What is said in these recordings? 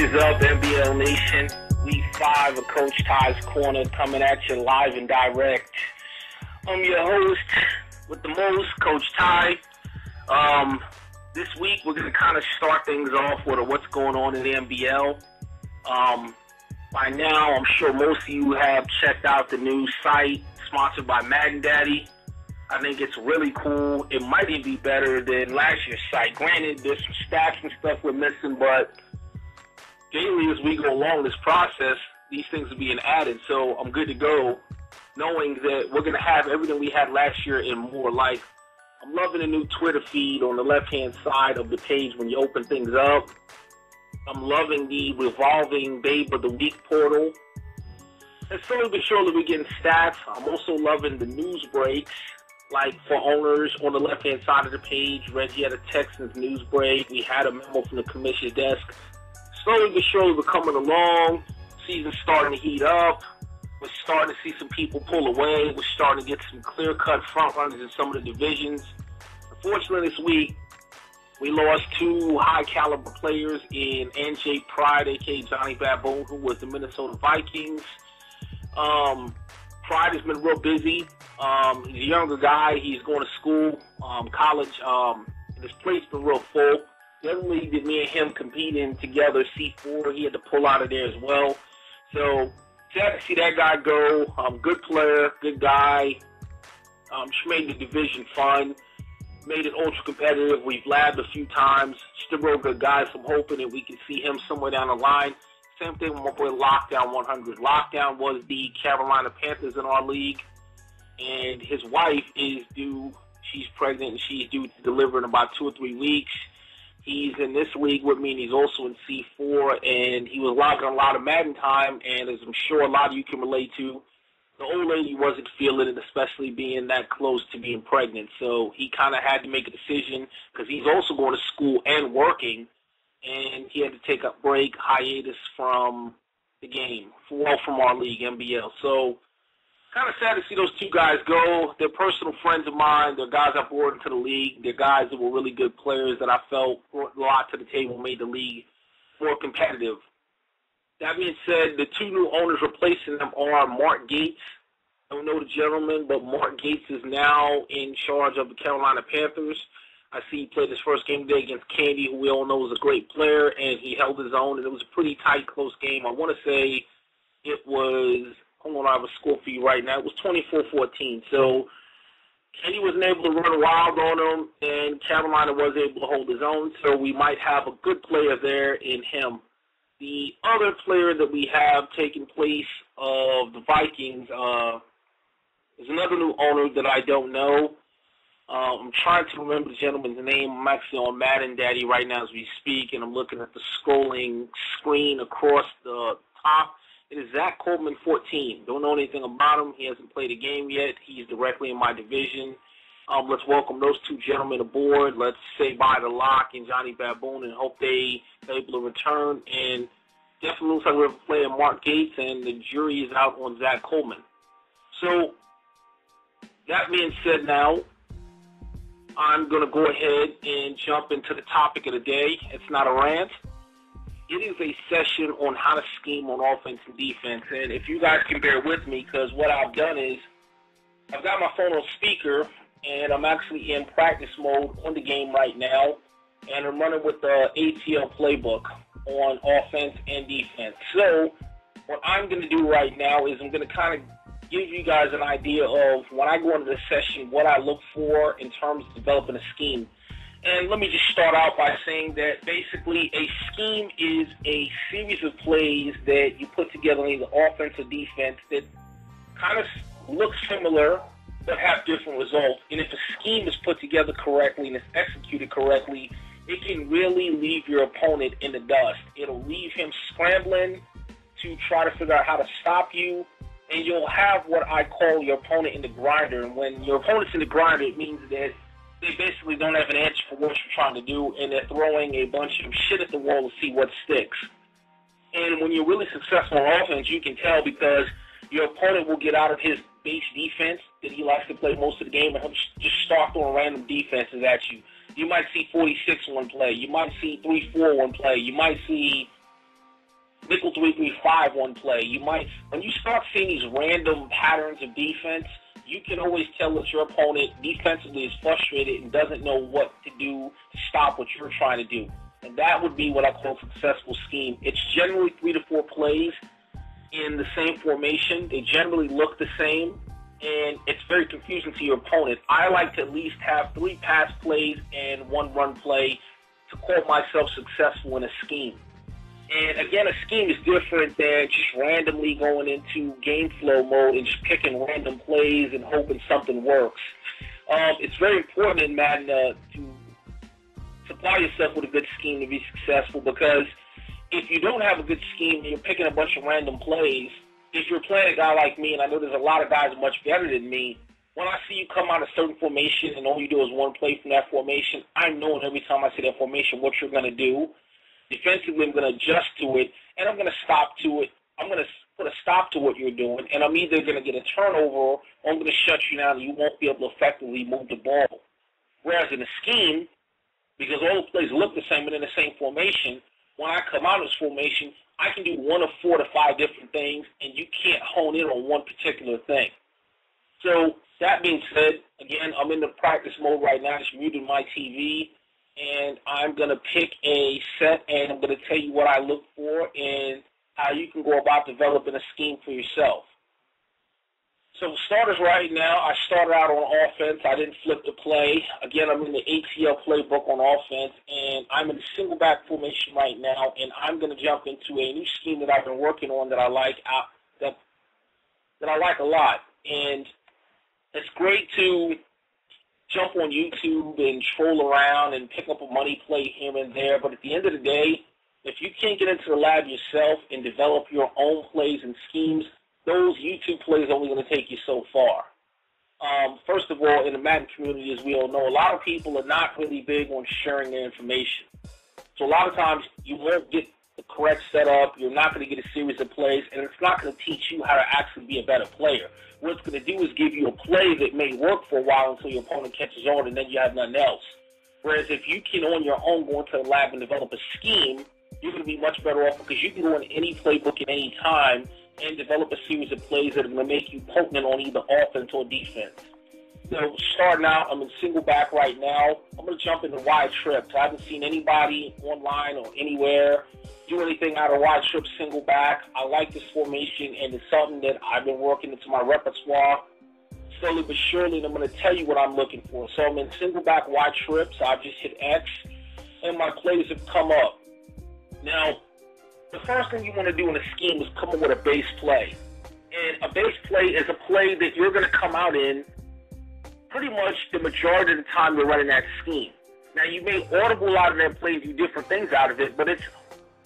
What is up, NBL Nation? Week 5 of CoachTy's Corner coming at you live and direct. I'm your host with the most, Coach Ty. This week we're going to kind of start things off with what's going on in the NBL. By now, I'm sure most of you have checked out the new site sponsored by Madden Daddy. I think it's really cool. It might even be better than last year's site. Granted, there's some stats and stuff we're missing, but daily as we go along this process, these things are being added. So I'm good to go, knowing that we're going to have everything we had last year and more. Like, I'm loving the new Twitter feed on the left-hand side of the page when you open things up. I'm loving the revolving Babe of the Week portal. And slowly but surely we're getting stats. I'm also loving the news breaks, like for owners on the left-hand side of the page. Reggie had a Texans news break. We had a memo from the commissioner's desk. Slowly but surely we're coming along. Season's starting to heat up. We're starting to see some people pull away. We're starting to get some clear-cut front runners in some of the divisions. Unfortunately, this week, we lost two high-caliber players in NJ Pride, a.k.a. Johnny Baboon, who was the Minnesota Vikings. Pride has been real busy. He's a younger guy. He's going to school, college. And his plate's been real full. The other league that me and him competing together, C4, he had to pull out of there as well. So, sad to see that guy go. Good player, good guy. Just made the division fun. Made it ultra competitive. We've labbed a few times. Still real good guys. I'm hoping that we can see him somewhere down the line. Same thing with my boy Lockdown 100. Lockdown was the Carolina Panthers in our league, and his wife is due. She's pregnant, and she's due to deliver in about 2 or 3 weeks. He's in this league with me, and he's also in C4, and he was logging a lot of Madden time, and as I'm sure a lot of you can relate to, the old lady wasn't feeling it, especially being that close to being pregnant. So he kind of had to make a decision because he's also going to school and working, and he had to take a break, hiatus from the game, from our league, NBL. So kind of sad to see those two guys go. They're personal friends of mine. They're guys I brought into the league. They're guys that were really good players that I felt brought a lot to the table, made the league more competitive. That being said, the two new owners replacing them are Mark Gates. I don't know the gentleman, but Mark Gates is now in charge of the Carolina Panthers. I see he played his first game today against Candy, who we all know is a great player, and he held his own, and it was a pretty tight, close game. I want to say it was, hold on, I have a score for you right now. It was 24-14. So Candy wasn't able to run wild on him, and Carolina was able to hold his own, so we might have a good player there in him. The other player that we have taking place of the Vikings is another new owner that I don't know. I'm trying to remember the gentleman's name. I'm actually on Madden Daddy right now as we speak, and I'm looking at the scrolling screen across the top. It is Zach Coleman, 14. Don't know anything about him. He hasn't played a game yet. He's directly in my division. Let's welcome those two gentlemen aboard. Let's say bye to Locke and Johnny Baboon and hope they're able to return. And definitely looks like we're playing Mark Gates, and the jury is out on Zach Coleman. So, that being said now, I'm going to go ahead and jump into the topic of the day. It's not a rant. It is a session on how to scheme on offense and defense. And if you guys can bear with me, because what I've done is I've got my phone on speaker, and I'm actually in practice mode on the game right now, and I'm running with the ATL playbook on offense and defense. So what I'm going to do right now is I'm going to kind of give you guys an idea of when I go into this session, what I look for in terms of developing a scheme. And let me just start out by saying that basically a scheme is a series of plays that you put together in the offense or defense that kind of look similar but have different results. And if a scheme is put together correctly and is executed correctly, it can really leave your opponent in the dust. It'll leave him scrambling to try to figure out how to stop you, and you'll have what I call your opponent in the grinder. And when your opponent's in the grinder, it means that they basically don't have an answer for what you're trying to do, and they're throwing a bunch of shit at the wall to see what sticks. And when you're really successful on offense, you can tell because your opponent will get out of his base defense that he likes to play most of the game, and he'll just start throwing random defenses at you. You might see 46 one play. You might see 3-4 one play. You might see nickel 3-3-5 one play. You might, when you start seeing these random patterns of defense, you can always tell that your opponent defensively is frustrated and doesn't know what to do to stop what you're trying to do. And that would be what I call a successful scheme. It's generally 3 to 4 plays in the same formation. They generally look the same, and it's very confusing to your opponent. I like to at least have 3 pass plays and 1 run play to call myself successful in a scheme. And again, a scheme is different than just randomly going into game flow mode and just picking random plays and hoping something works. It's very important in Madden to supply yourself with a good scheme to be successful, because if you don't have a good scheme and you're picking a bunch of random plays, if you're playing a guy like me, and I know there's a lot of guys much better than me, when I see you come out of a certain formation and all you do is 1 play from that formation, I know every time I see that formation what you're going to do. Defensively, I'm going to adjust to it, and I'm going to stop to it. I'm going to put a stop to what you're doing, and I'm either going to get a turnover or I'm going to shut you down and you won't be able to effectively move the ball. Whereas in a scheme, because all the plays look the same and in the same formation, when I come out of this formation, I can do 1 of 4 to 5 different things, and you can't hone in on one particular thing. So that being said, again, I'm in the practice mode right now. Just muted my TV. And I'm going to pick a set, and I'm going to tell you what I look for and how you can go about developing a scheme for yourself. So starters right now, I started out on offense. I didn't flip the play. Again, I'm in the ATL playbook on offense, and I'm in the single back formation right now, and I'm going to jump into a new scheme that I've been working on that I like that I like a lot. And it's great to jump on YouTube and troll around and pick up a money play here and there, but at the end of the day, if you can't get into the lab yourself and develop your own plays and schemes, those YouTube plays are only going to take you so far. First of all, in the Madden community, as we all know, a lot of people are not really big on sharing their information. So a lot of times you won't get the correct setup, you're not going to get a series of plays, and it's not going to teach you how to actually be a better player. What it's going to do is give you a play that may work for a while until your opponent catches on, and then you have nothing else. Whereas if you can, on your own, go into the lab and develop a scheme, you're going to be much better off because you can go in any playbook at any time and develop a series of plays that are going to make you potent on either offense or defense. So starting out, I'm in single back right now. I'm going to jump into wide trips. I haven't seen anybody online or anywhere do anything out of wide trip single back. I like this formation, and it's something that I've been working into my repertoire slowly but surely, and I'm going to tell you what I'm looking for. So I'm in single back wide trips. I've just hit X, and my plays have come up. Now, the first thing you want to do in a scheme is come up with a base play. And a base play is a play that you're going to come out in pretty much the majority of the time you're running that scheme. Now, you may audible out of that play and do different things out of it, but it's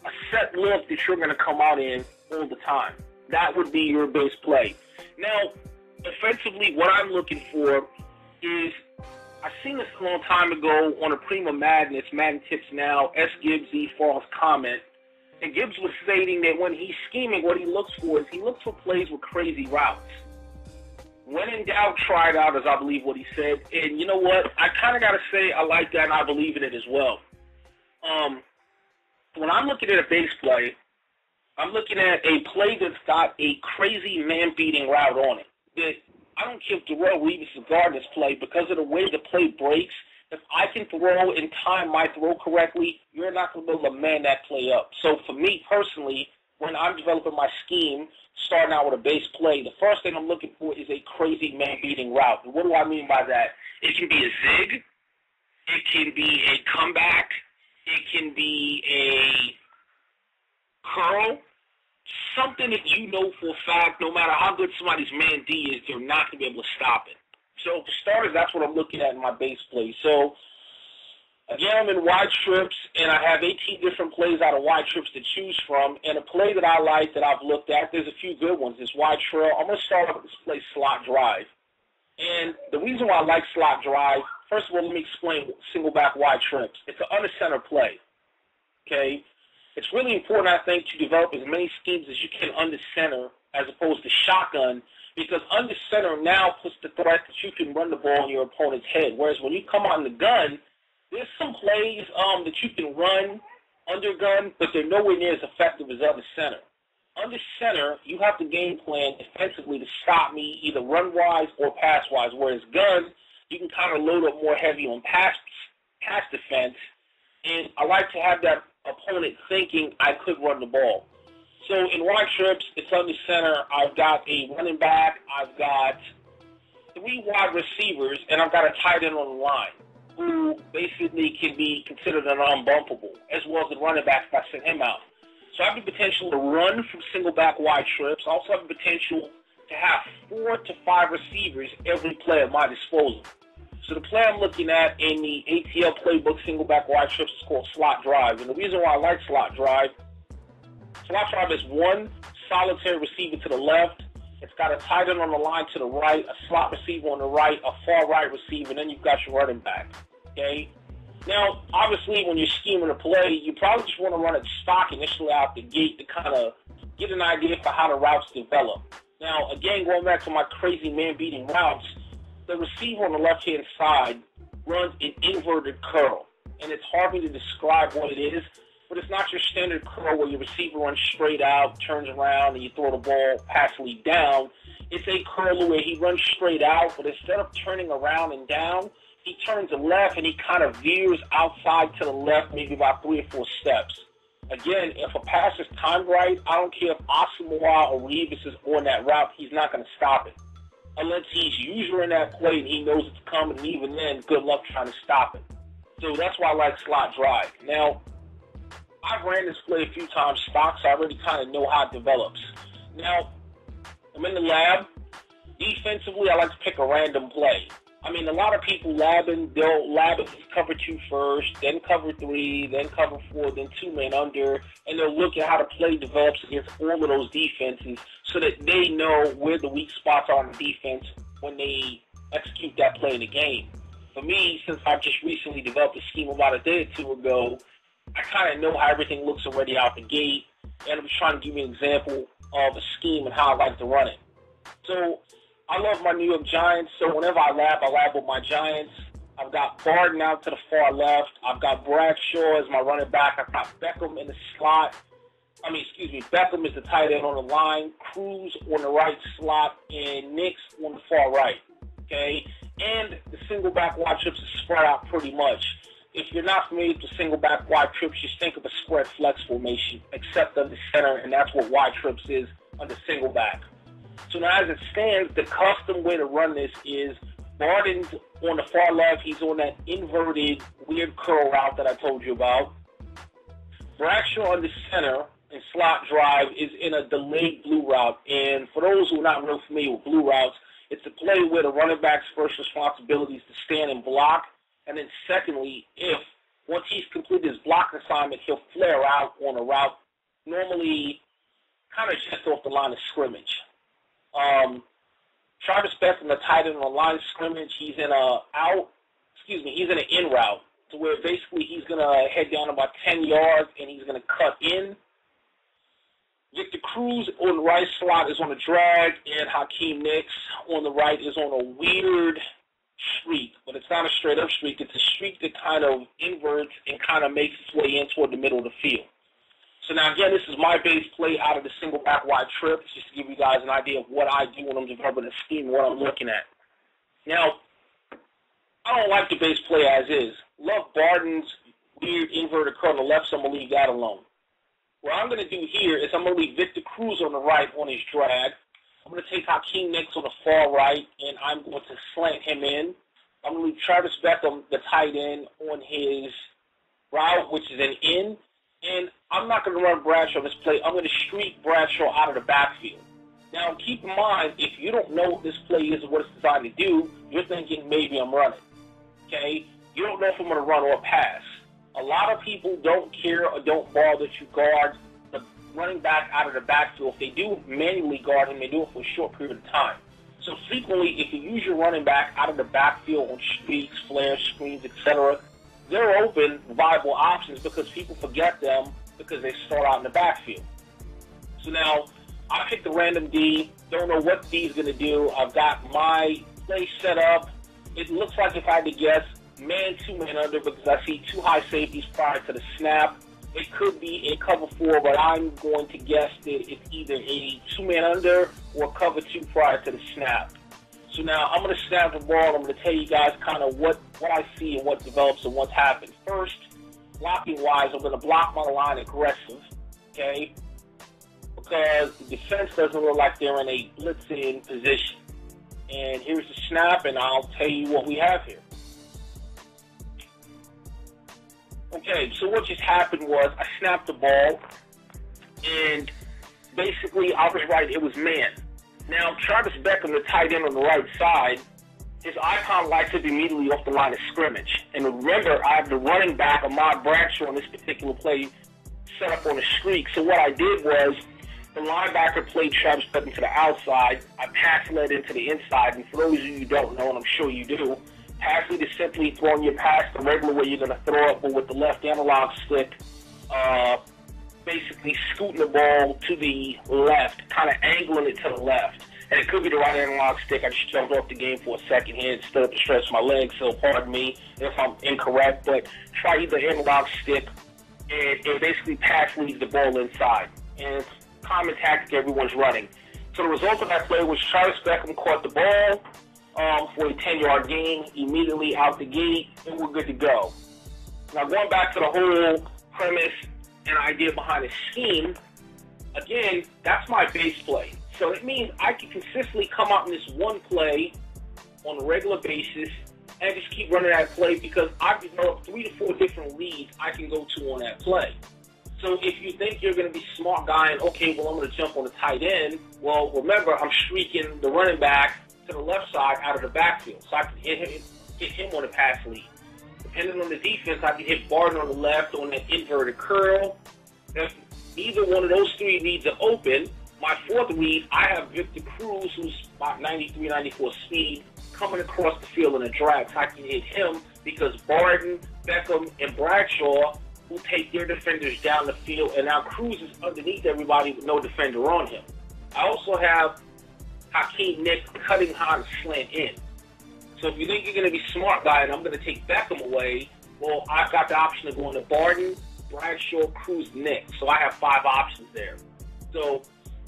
a set look that you're going to come out in all the time. That would be your base play. Now, offensively, what I'm looking for is, I seen this a long time ago on a Prima Madness, Madden Tips Now, S. Gibbs E. Falls comment, and Gibbs was stating that when he's scheming, what he looks for is he looks for plays with crazy routes. When in doubt, try it out, as I believe what he said. And you know what? I kind of got to say I like that, and I believe in it as well. When I'm looking at a base play, I'm looking at a play that's got a crazy man-beating route on it. That I don't care if Darrell Reeves is guarding this play, because of the way the play breaks. If I can throw and time my throw correctly, you're not going to be able to man that play up. So for me personally, when I'm developing my scheme, starting out with a base play, the first thing I'm looking for is a crazy man-beating route. And what do I mean by that? It can be a zig. It can be a comeback. It can be a curl. Something that you know for a fact, no matter how good somebody's man D is, they're not going to be able to stop it. So for starters, that's what I'm looking at in my base play. So again, I'm in wide trips, and I have 18 different plays out of wide trips to choose from. And a play that I like that I've looked at, there's a few good ones. This wide trail. I'm going to start off with this play, slot drive. And the reason why I like slot drive, first of all, let me explain single back wide trips. It's an under center play. Okay? It's really important, I think, to develop as many schemes as you can under center as opposed to shotgun, because under center now puts the threat that you can run the ball in your opponent's head. Whereas when you come out in the gun, there's some plays that you can run under gun, but they're nowhere near as effective as under center. Under center, you have to game plan defensively to stop me either run-wise or pass-wise, whereas gun, you can kind of load up more heavy on pass defense, and I like to have that opponent thinking I could run the ball. So in wide trips, it's under center. I've got a running back, I've got 3 wide receivers, and I've got a tight end on the line who basically can be considered an unbumpable, as well as the running back if I send him out. So I have the potential to run from single back wide trips. I also have the potential to have 4 to 5 receivers every play at my disposal. So the play I'm looking at in the ATL playbook single back wide trips is called slot drive. And the reason why I like slot drive is 1 solitary receiver to the left. It's got a tight end on the line to the right, a slot receiver on the right, a far right receiver, and then you've got your running back. Okay? Now, obviously, when you're scheming a play, you probably just want to run it stock initially out the gate to kind of get an idea for how the routes develop. Now, again, going back to my crazy man-beating routes, the receiver on the left-hand side runs an inverted curl, and it's hard for me to describe what it is, but it's not your standard curl where your receiver runs straight out, turns around, and you throw the ball passively down. It's a curl where he runs straight out, but instead of turning around and down, he turns to left and he kind of veers outside to the left, maybe about 3 or 4 steps. Again, if a pass is timed right, I don't care if Asamoah or Revis is on that route, he's not going to stop it. Unless he's usually in that play and he knows it's coming, and even then, good luck trying to stop it. So that's why I like slot drive. Now, I've ran this play a few times stock, so I already kind of know how it develops. Now, I'm in the lab. Defensively, I like to pick a random play. I mean, a lot of people they'll lab it cover 2 first, then cover 3, then cover 4, then 2 man under, and they'll look at how the play develops against all of those defenses so that they know where the weak spots are on the defense when they execute that play in the game. For me, since I've just recently developed a scheme about a day or 2 ago, I kind of know how everything looks already out the gate, and I'm just trying to give you an example of a scheme and how I like to run it. So I love my New York Giants, so whenever I lab with my Giants. I've got Barden out to the far left. I've got Bradshaw as my running back. I've got Beckham in the slot. Beckham is the tight end on the line, Cruz on the right slot, and Nix on the far right, okay? And the single back wide trips is spread out pretty much. If you're not familiar with the single back wide trips, just think of a spread flex formation, except under center, and that's what wide trips is under single back. So now as it stands, the custom way to run this is Barden's on the far left. He's on that inverted weird curl route that I told you about. Bradshaw on the center and slot drive is in a delayed blue route. And for those who are not real familiar with blue routes, it's a play where the running back's first responsibility is to stand and block. And then secondly, once he's completed his block assignment, he'll flare out on a route, normally kind of just off the line of scrimmage. Travis Beckham, the tight end on the line of scrimmage, he's in an in route to where basically he's going to head down about 10 yards and he's going to cut in. Victor Cruz on the right slot is on a drag, and Hakeem Nicks on the right is on a weird streak, but it's not a straight-up streak. It's a streak that kind of inverts and kind of makes its way in toward the middle of the field. So now, again, this is my base play out of the single back wide trip, just to give you guys an idea of what I do when I'm developing a scheme and what I'm looking at. Now, I don't like the base play as is. Love Barden's weird inverted curl on the left, so I'm going to leave that alone. What I'm going to do here is I'm going to leave Victor Cruz on the right on his drag. I'm going to take Hakeem Nicks on the far right, and I'm going to slant him in. I'm going to leave Travis Beckham, the tight end, on his route, which is an in. And I'm not going to run Bradshaw this play. I'm going to streak Bradshaw out of the backfield. Now, keep in mind, if you don't know what this play is or what it's designed to do, you're thinking maybe I'm running. Okay? You don't know if I'm going to run or pass. A lot of people don't care or don't bother to guard the running back out of the backfield. If they do manually guard him, they do it for a short period of time. So frequently, if you use your running back out of the backfield on streaks, flares, screens, etc., they're open, viable options because people forget them because they start out in the backfield. So now, I picked a random D. Don't know what D is going to do. I've got my play set up. It looks like, if I had to guess, man, 2 man under because I see 2 high safeties prior to the snap. It could be a cover 4, but I'm going to guess that it's either a 2-man under or cover 2 prior to the snap. So now I'm going to snap the ball. I'm going to tell you guys kind of what I see and what develops and what's happened. First, blocking-wise, I'm going to block my line aggressive, okay? Because the defense doesn't look like they're in a blitzing position. And here's the snap, and I'll tell you what we have here. Okay, so what just happened was I snapped the ball, and basically I was right, it was man. Now, Travis Beckham, the tight end on the right side, his icon lights up immediately off the line of scrimmage. And remember, I have the running back, Ahmad Bradshaw, on this particular play set up on a streak. So what I did was the linebacker played Travis Beckham to the outside. I pass led into the inside. And for those of you who don't know, and I'm sure you do, pass lead is simply throwing your pass the regular way you're going to throw it, but with the left analog stick, basically scooting the ball to the left, kind of angling it to the left. And it could be the right analog stick. I just jumped off the game for a second here and stood up to stretch my legs, so pardon me if I'm incorrect, but try either analog stick and basically pass leads the ball inside. And it's common tactic everyone's running. So the result of that play was Travis Beckham caught the ball for a 10-yard gain immediately out the gate, and we're good to go. Now, going back to the whole premise and idea behind the scheme, again, that's my base play. So it means I can consistently come out in this one play on a regular basis and just keep running that play because I've developed 3 to 4 different leads I can go to on that play. So if you think you're going to be smart guy and, okay, well, I'm going to jump on the tight end, well, remember, I'm streaking the running back to the left side out of the backfield. So I can hit him on the pass lead. Depending on the defense, I can hit Barton on the left on the inverted curl. If either one of those 3 leads are open, my 4th lead, I have Victor Cruz, who's about 93, 94 speed, coming across the field in a drag. So I can hit him because Barton, Beckham, and Bradshaw will take their defenders down the field, and now Cruz is underneath everybody with no defender on him. I also have Hakeem Nick cutting high and slant in. So if you think you're going to be smart guy and I'm going to take Beckham away, well, I've got the option of going to Barton, Bradshaw, Cruz, Nick. So I have 5 options there. So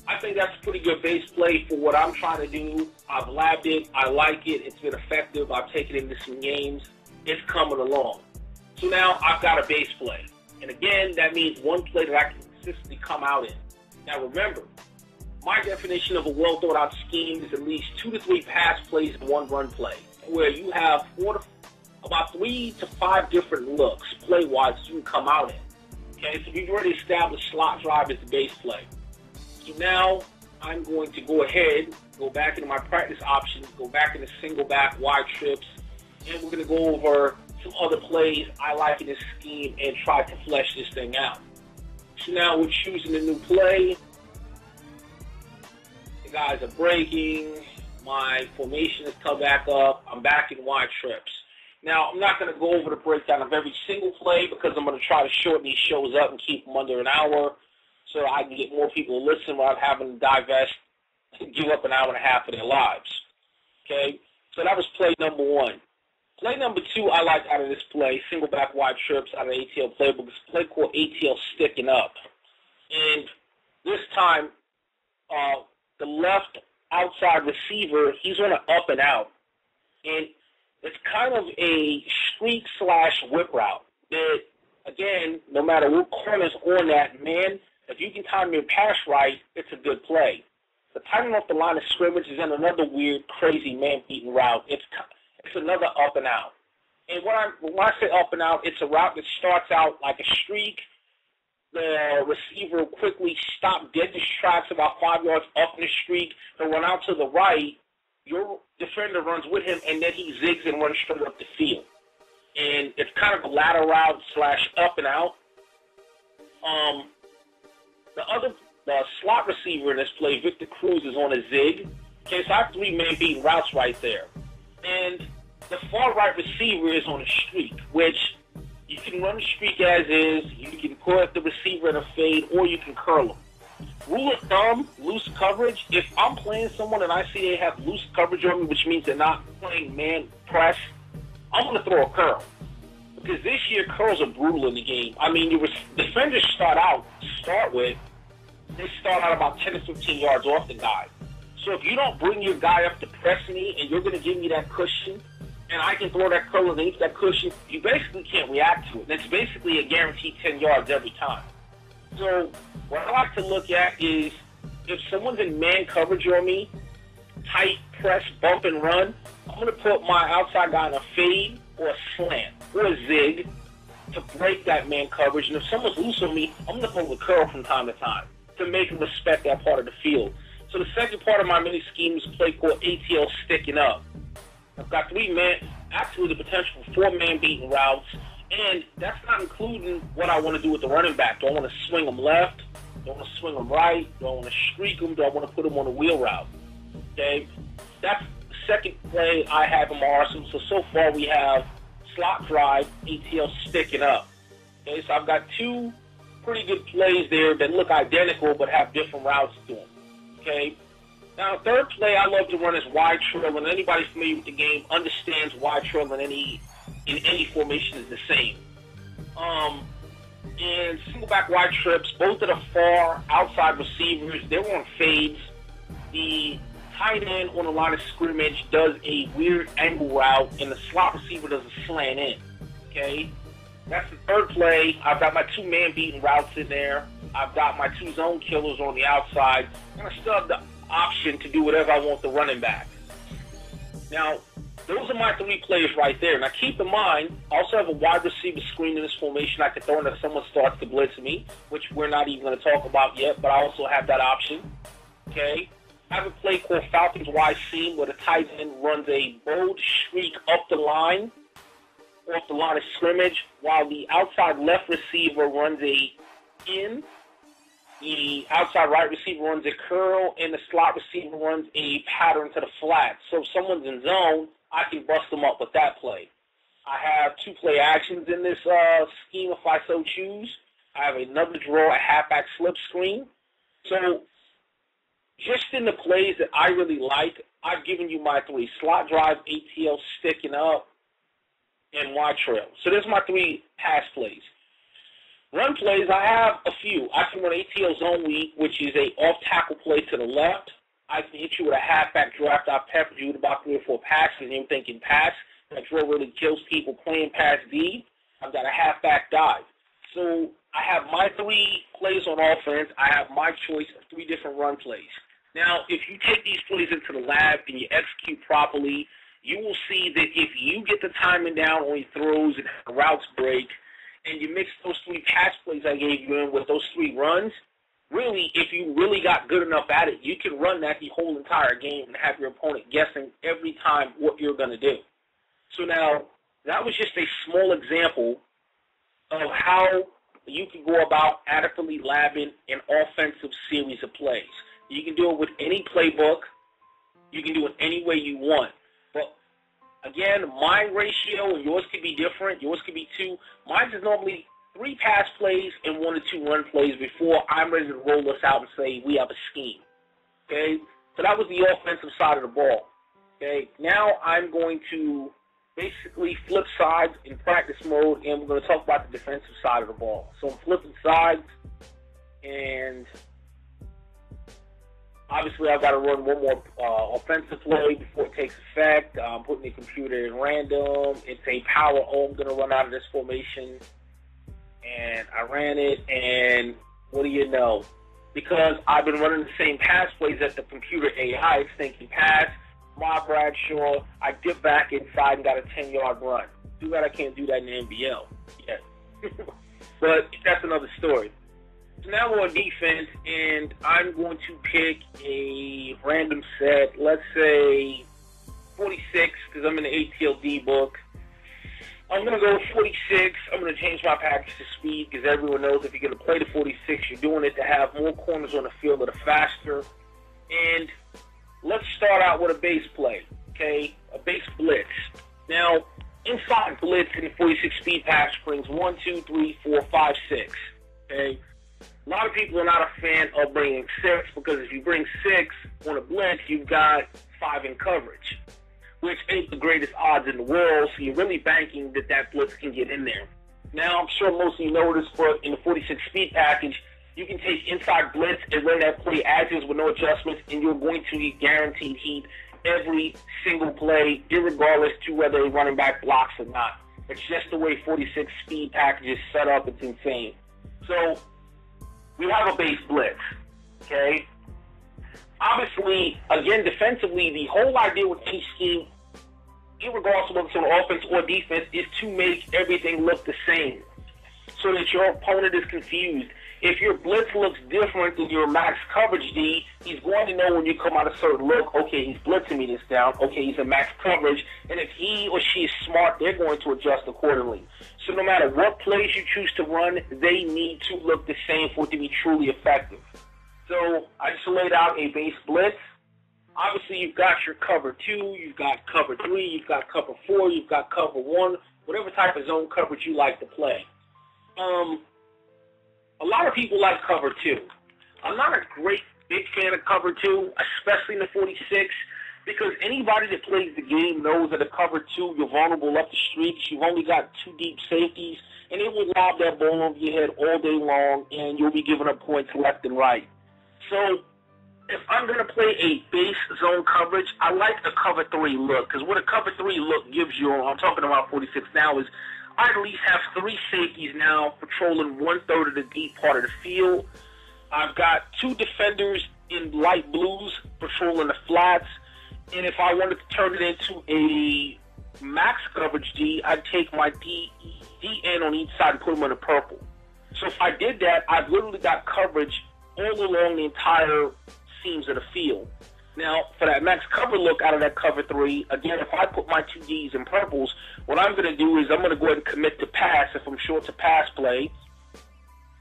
I think that's a pretty good base play for what I'm trying to do. I've labbed it. I like it. It's been effective. I've taken it into some games. It's coming along. So now I've got a base play. And again, that means one play that I can consistently come out in. Now remember, my definition of a well-thought-out scheme is at least 2 to 3 pass plays and 1 run play, where you have about 3 to 5 different looks, play-wise, you can come out in. Okay, so we've already established slot drive as the base play. So now I'm going to go ahead, go back into my practice options, go back into single back, wide trips, and we're going to go over some other plays I like in this scheme and try to flesh this thing out. So now we're choosing a new play. The guys are breaking. My formation has come back up. I'm back in wide trips. Now, I'm not going to go over the breakdown of every single play because I'm going to try to shorten these shows up and keep them under an hour so I can get more people to listen without having to divest and give up an hour and a half of their lives. Okay? So that was play number 1. Play number 2 I like out of this play, single back wide trips out of the ATL playbook, is a play called ATL sticking up. And this time, the left outside receiver, he's on an up and out. And it's kind of a streak/whip route that, again, no matter what corner's on that, man, if you can time your pass right, it's a good play. The timing off the line of scrimmage is in another weird, crazy man-beating route. It's another up and out. And when I say up and out, it's a route that starts out like a streak. The receiver will quickly stop dead in his tracks about 5 yards up in the streak and run out to the right. Your defender runs with him, and then he zigs and runs straight up the field. And it's kind of a ladder route / up and out. The slot receiver in this play, Victor Cruz, is on a zig. Okay, so I have 3 man-beating routes right there. And the far right receiver is on a streak, which you can run the streak as is, you can put the receiver in a fade, or you can curl him. Rule of thumb, loose coverage, if I'm playing someone and I see they have loose coverage on me, which means they're not playing man press, I'm going to throw a curl. Because this year, curls are brutal in the game. I mean, your defenders start out about 10 to 15 yards off the guy. So if you don't bring your guy up to press me and you're going to give me that cushion, and I can throw that curl underneath that cushion, you basically can't react to it. And it's basically a guaranteed 10 yards every time. So what I like to look at is if someone's in man coverage on me, tight, press, bump, and run, I'm going to put my outside guy in a fade or a slant or a zig to break that man coverage. And if someone's loose on me, I'm going to pull the curl from time to time to make them respect that part of the field. So the second part of my mini scheme is a play called ATL sticking up. I've got 3 man, actually the potential for 4 man beating routes, and that's not including what I want to do with the running back. Do I want to swing them left? Do I want to swing them right? Do I want to streak them? Do I want to put them on a wheel route? Okay, that's the second play I have in my arsenal. So far we have slot drive, ATL sticking up. Okay, so I've got 2 pretty good plays there that look identical but have different routes to them. Okay. Now, the third play I love to run is wide trail, and anybody familiar with the game understands wide trail in any formation is the same. And single back wide trips, both of the far outside receivers, they were on fades. The tight end on the line of scrimmage does a weird angle route, and the slot receiver does a slant in. Okay? That's the third play. I've got my 2 man beating routes in there. I've got my 2 zone killers on the outside, and I still have the option to do whatever I want the running back. Now, those are my 3 plays right there. Now, keep in mind, I also have a wide receiver screen in this formation I can throw in if someone starts to blitz me, which we're not even going to talk about yet, but I also have that option. Okay? I have a play called Falcons Wide Seam where the tight end runs a bold streak up the line, off the line of scrimmage, while the outside left receiver runs a in, the outside right receiver runs a curl, and the slot receiver runs a pattern to the flat. So if someone's in zone, I can bust them up with that play. I have 2 play actions in this scheme if I so choose. I have another draw, a halfback slip screen. So just in the plays that I really like, I've given you my 3: slot drive, ATL sticking up, and wide trail. So there's my 3 pass plays. Run plays, I have a few. I can run ATL zone weak, which is a off-tackle play to the left. I can hit you with a halfback draft. I've peppered you with about 3 or 4 passes, and you're thinking pass. That drill really kills people playing pass D. I've got a halfback dive. So I have my 3 plays on offense. I have my choice of 3 different run plays. Now, if you take these plays into the lab and you execute properly, you will see that if you get the timing down on your throws and the routes break, and you mix those 3 pass plays I gave you in with those 3 runs, really, if you really got good enough at it, you can run that the whole entire game and have your opponent guessing every time what you're going to do. So now, that was just a small example of how you can go about adequately labbing an offensive series of plays. You can do it with any playbook. You can do it any way you want. But again, my ratio and yours could be different. Yours could be 2. Mine is normally 3 pass plays and 1 to 2 run plays before I'm ready to roll this out and say we have a scheme. Okay? So that was the offensive side of the ball. Okay? Now I'm going to basically flip sides in practice mode, and we're going to talk about the defensive side of the ball. So I'm flipping sides, and obviously I've got to run one more offensive play before it takes effect. I'm putting the computer in random. It's a power I'm going to run out of this formation. And I ran it, and what do you know? Because I've been running the same pass plays that the computer AI is thinking pass, Rob Bradshaw, I dip back inside and got a 10-yard run. Too bad I can't do that in the NBL yet. But that's another story. So now we're on defense, and I'm going to pick a random set, let's say 46, because I'm in the ATLD book. I'm going to go 46. I'm going to change my package to speed because everyone knows if you're going to play the 46, you're doing it to have more corners on the field that are faster. And let's start out with a base play, okay? A base blitz. Now, inside blitz in the 46 speed pass brings 1, 2, 3, 4, 5, 6, okay? A lot of people are not a fan of bringing 6 because if you bring 6 on a blitz, you've got 5 in coverage. which ain't the greatest odds in the world, so you're really banking that that blitz can get in there. Now, I'm sure most of you know this, but in the 46 speed package, you can take inside blitz and run that play as is with no adjustments, and you're going to get guaranteed heat every single play, irregardless to whether a running back blocks or not. It's just the way 46 speed package is set up. It's insane. So we have a base blitz, okay? Obviously, again, defensively, the whole idea with any scheme, irregardless of whether it's on offense or defense, is to make everything look the same so that your opponent is confused. If your blitz looks different than your max coverage D, he's going to know when you come out a certain look, okay, he's blitzing me this down, okay, he's in max coverage, and if he or she is smart, they're going to adjust accordingly. So no matter what plays you choose to run, they need to look the same for it to be truly effective. So I just laid out a base blitz. Obviously, you've got your cover 2, you've got cover 3, you've got cover 4, you've got cover 1, whatever type of zone coverage you like to play. A lot of people like cover 2. I'm not a big fan of cover 2, especially in the 46, because anybody that plays the game knows that a cover 2, you're vulnerable up the streets, you've only got 2 deep safeties, and it will lob that ball over your head all day long, and you'll be giving up points left and right. So if I'm going to play a base zone coverage, I like a cover 3 look, because what a cover 3 look gives you, I'm talking about 46 now, is I at least have 3 safeties now patrolling 1/3 of the deep part of the field. I've got 2 defenders in light blues patrolling the flats, and if I wanted to turn it into a max coverage D, I'd take my DN on each side and put them in the purple. So if I did that, I've literally got coverage all along the entire seams of the field. Now, for that max cover look out of that cover 3, again, if I put my 2 Ds in purples, what I'm going to do is I'm going to go ahead and commit to pass if I'm sure it's a pass play.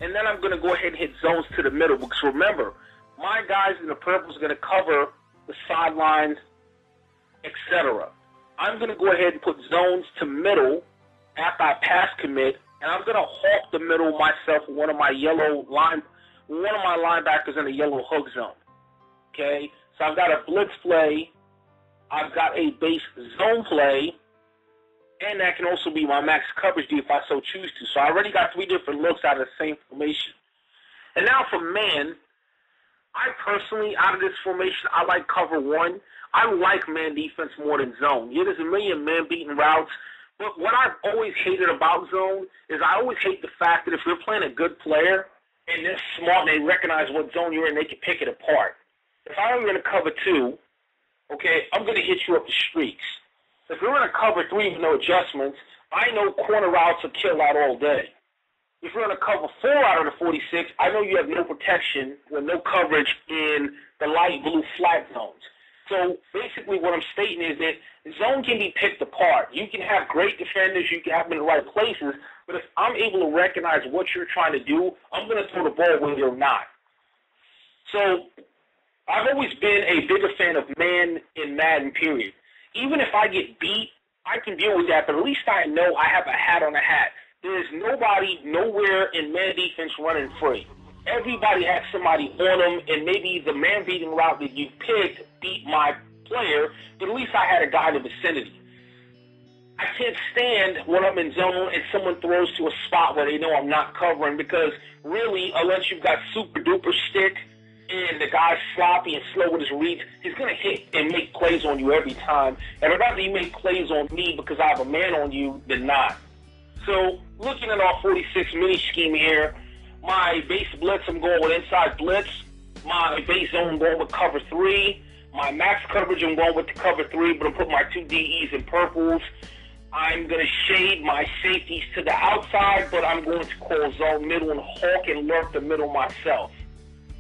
And then I'm going to go ahead and hit zones to the middle. Because remember, my guys in the purples are going to cover the sidelines, etc. I'm going to go ahead and put zones to middle after I pass commit. And I'm going to hawk the middle myself with one of my linebackers in a yellow hook zone. Okay? So I've got a blitz play, I've got a base zone play, and that can also be my max coverage D if I so choose to. So I already got 3 different looks out of the same formation. And now for man, I personally, out of this formation, I like cover 1. I like man defense more than zone. Yeah, there's a million man-beating routes, but what I've always hated about zone is I always hate the fact that if you're playing a good player and they're smart and they recognize what zone you're in, they can pick it apart. If I'm in a cover 2, okay, I'm going to hit you up the streets. If you're in a cover 3 with no adjustments, I know corner routes will kill out all day. If you're in a cover 4 out of the 46, I know you have no protection with no coverage in the light blue flat zones. So basically what I'm stating is that zone can be picked apart. You can have great defenders, you can have them in the right places, but if I'm able to recognize what you're trying to do, I'm going to throw the ball when you're not. So I've always been a bigger fan of man in Madden, period. Even if I get beat, I can deal with that, but at least I know I have a hat on a hat. There is nobody nowhere in man defense running free. Everybody has somebody on them, and maybe the man-beating route that you picked beat my player, but at least I had a guy in the vicinity. I can't stand when I'm in zone and someone throws to a spot where they know I'm not covering, because really, unless you've got super-duper stick, and the guy's sloppy and slow with his reads, he's going to hit and make plays on you every time. And I'd rather you make plays on me because I have a man on you than not. So, looking at our 46 mini scheme here, my base blitz, I'm going with inside blitz. My base zone, I'm going with cover 3. My max coverage, I'm going with the cover 3, but I'm putting my 2 DEs in purples. I'm going to shade my safeties to the outside, but I'm going to call zone middle and hawk and lurk the middle myself.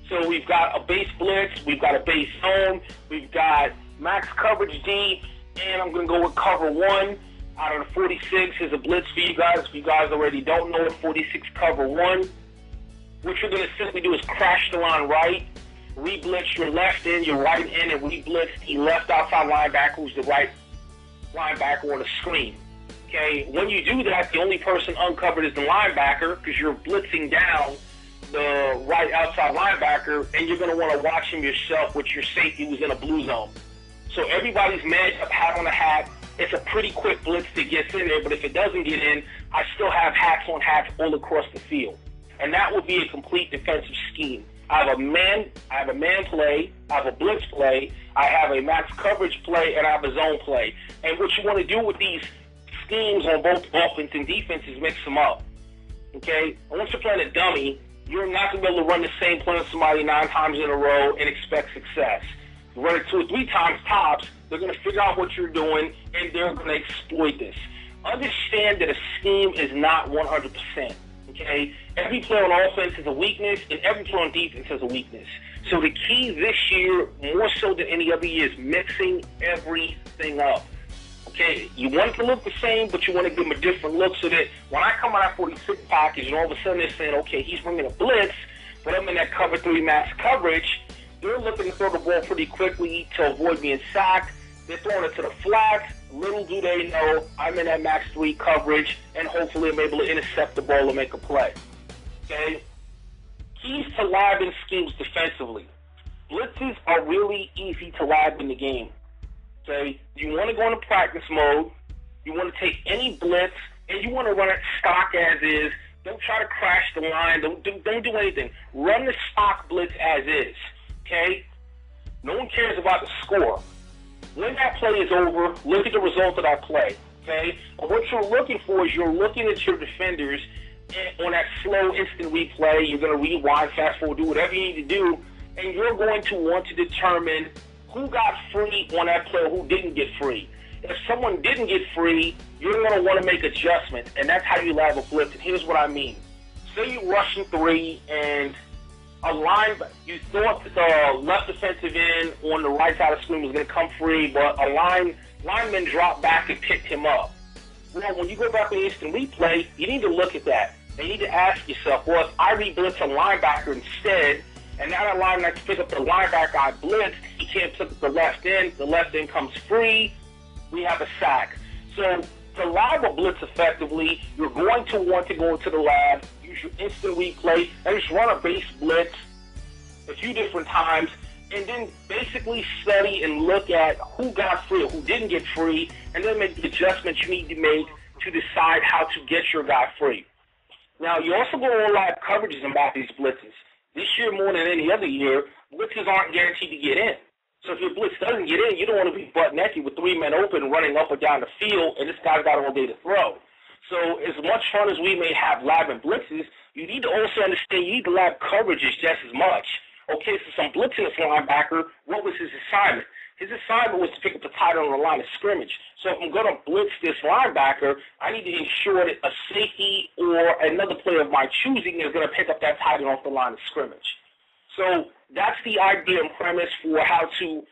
So we've got a base blitz, we've got a base zone, we've got max coverage D, and I'm going to go with cover 1. Out of the 46 is a blitz for you guys. If you guys already don't know it, 46 cover 1. What you're going to simply do is crash the line right, re-blitz your left end, your right end, and re-blitz the left outside linebacker who's the right linebacker on the screen. Okay, when you do that, the only person uncovered is the linebacker because you're blitzing down the right outside linebacker, and you're going to want to watch him yourself with your safety who's in a blue zone. So everybody's matched up hat on a hat. It's a pretty quick blitz that gets in there, but if it doesn't get in, I still have hats on hats all across the field. And that would be a complete defensive scheme. I have a man play, I have a blitz play, I have a max coverage play, and I have a zone play. And what you want to do with these schemes on both offense and defense is mix them up. Okay? And once you're playing a dummy, you're not going to be able to run the same play on somebody 9 times in a row and expect success. You run it 2 or 3 times tops, they're going to figure out what you're doing, and they're going to exploit this. Understand that a scheme is not 100%. Okay? Every play on offense is a weakness, and every play on defense is a weakness. So the key this year, more so than any other year, is mixing everything up. Okay? You want it to look the same, but you want to give them a different look so that when I come out of 46 package and all of a sudden they're saying, okay, he's bringing a blitz, but I'm in that cover 3 max coverage, they're looking to throw the ball pretty quickly to avoid being sacked. They're throwing it to the flat. Little do they know I'm in that max 3 coverage, and hopefully I'm able to intercept the ball and make a play. Okay? Keys to lab in schemes defensively. Blitzes are really easy to lab in the game. Okay? You want to go into practice mode. You want to take any blitz, and you want to run it stock as is. Don't try to crash the line. Don't do anything. Run the stock blitz as is. Okay? No one cares about the score. When that play is over, look at the result of that play, okay? And what you're looking for is you're looking at your defenders on that slow instant replay. You're going to rewind, fast forward, do whatever you need to do, and you're going to want to determine who got free on that play or who didn't get free. If someone didn't get free, you're going to want to make adjustments, and that's how you lab a blitz. And here's what I mean. Say you're rushing 3 and a line, you thought the left defensive end on the right side of the screen was going to come free, but a lineman dropped back and picked him up. Well, when you go back to the instant replay, you need to look at that. You need to ask yourself, well, if I re-blitz a linebacker instead, and now that lineman has to pick up the linebacker I blitzed, he can't pick up the left end comes free, we have a sack. So to lab a blitz effectively, you're going to want to go into the lab, use your instant replay, and just run a base blitz a few different times, and then basically study and look at who got free or who didn't get free, and then make the adjustments you need to make to decide how to get your guy free. Now, you're also going to lab coverages about these blitzes. This year, more than any other year, blitzes aren't guaranteed to get in. So if your blitz doesn't get in, you don't want to be butt naked with 3 men open running up or down the field, and this guy's got all day to throw. So as much fun as we may have labbing blitzes, you need to also understand you need to lab coverages just as much. Okay, so some blitzing this linebacker, what was his assignment? His assignment was to pick up the tight end on the line of scrimmage. So if I'm going to blitz this linebacker, I need to ensure that a safety or another player of my choosing is going to pick up that tight end off the line of scrimmage. So that's the idea and premise for how to